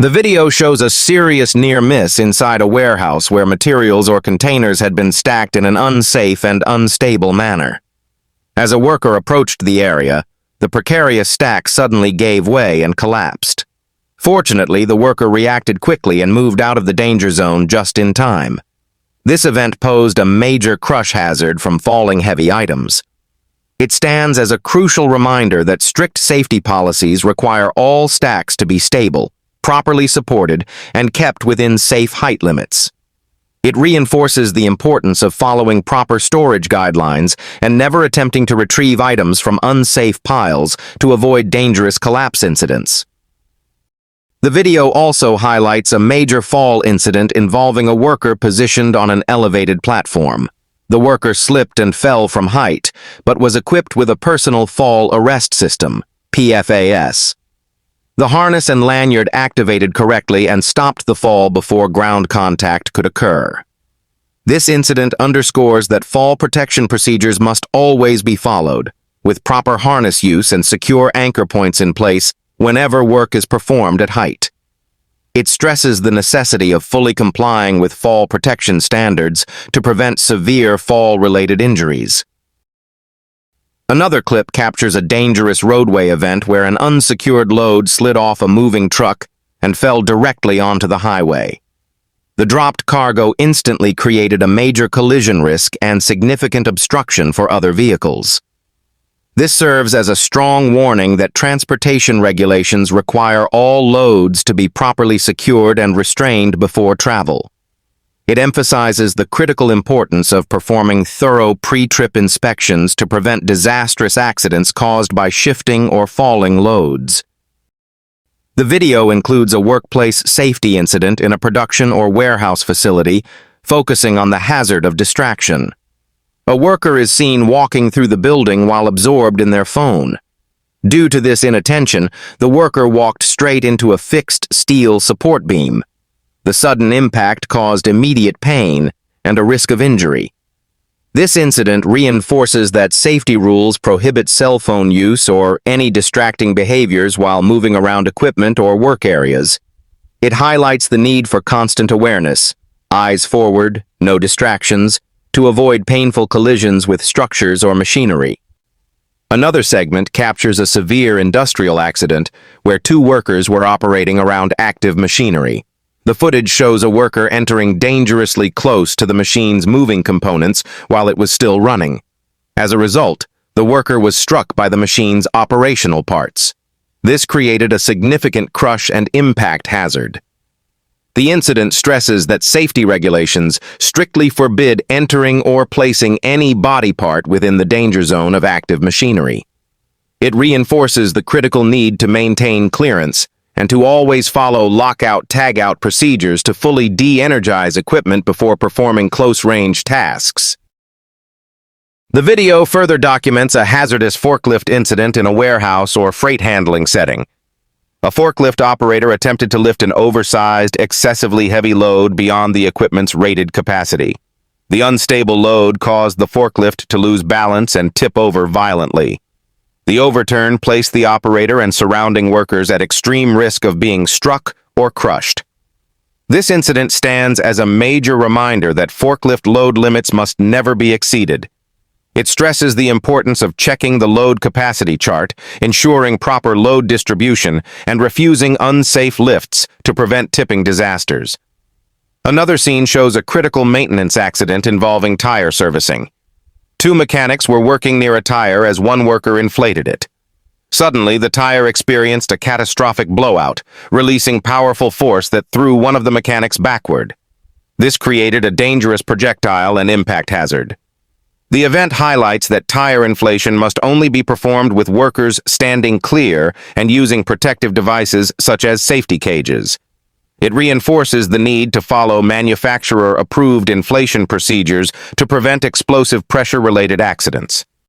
The video shows a serious near miss inside a warehouse where materials or containers had been stacked in an unsafe and unstable manner. As a worker approached the area, the precarious stack suddenly gave way and collapsed. Fortunately, the worker reacted quickly and moved out of the danger zone just in time. This event posed a major crush hazard from falling heavy items. It stands as a crucial reminder that strict safety policies require all stacks to be stable, properly supported, and kept within safe height limits. It reinforces the importance of following proper storage guidelines and never attempting to retrieve items from unsafe piles to avoid dangerous collapse incidents. The video also highlights a major fall incident involving a worker positioned on an elevated platform. The worker slipped and fell from height, but was equipped with a personal fall arrest system, PFAS. The harness and lanyard activated correctly and stopped the fall before ground contact could occur. This incident underscores that fall protection procedures must always be followed, with proper harness use and secure anchor points in place whenever work is performed at height. It stresses the necessity of fully complying with fall protection standards to prevent severe fall-related injuries. Another clip captures a dangerous roadway event where an unsecured load slid off a moving truck and fell directly onto the highway. The dropped cargo instantly created a major collision risk and significant obstruction for other vehicles. This serves as a strong warning that transportation regulations require all loads to be properly secured and restrained before travel. It emphasizes the critical importance of performing thorough pre-trip inspections to prevent disastrous accidents caused by shifting or falling loads. The video includes a workplace safety incident in a production or warehouse facility, focusing on the hazard of distraction. A worker is seen walking through the building while absorbed in their phone. Due to this inattention, the worker walked straight into a fixed steel support beam. The sudden impact caused immediate pain and a risk of injury. This incident reinforces that safety rules prohibit cell phone use or any distracting behaviors while moving around equipment or work areas. It highlights the need for constant awareness, eyes forward, no distractions, to avoid painful collisions with structures or machinery. Another segment captures a severe industrial accident where two workers were operating around active machinery. The footage shows a worker entering dangerously close to the machine's moving components while it was still running. As a result, the worker was struck by the machine's operational parts. This created a significant crush and impact hazard. The incident stresses that safety regulations strictly forbid entering or placing any body part within the danger zone of active machinery. It reinforces the critical need to maintain clearance and to always follow lockout-tagout procedures to fully de-energize equipment before performing close-range tasks. The video further documents a hazardous forklift incident in a warehouse or freight handling setting. A forklift operator attempted to lift an oversized, excessively heavy load beyond the equipment's rated capacity. The unstable load caused the forklift to lose balance and tip over violently. The overturn placed the operator and surrounding workers at extreme risk of being struck or crushed. This incident stands as a major reminder that forklift load limits must never be exceeded. It stresses the importance of checking the load capacity chart, ensuring proper load distribution, and refusing unsafe lifts to prevent tipping disasters. Another scene shows a critical maintenance accident involving tire servicing. Two mechanics were working near a tire as one worker inflated it. Suddenly, the tire experienced a catastrophic blowout, releasing powerful force that threw one of the mechanics backward. This created a dangerous projectile and impact hazard. The event highlights that tire inflation must only be performed with workers standing clear and using protective devices such as safety cages. It reinforces the need to follow manufacturer-approved inflation procedures to prevent explosive pressure-related accidents.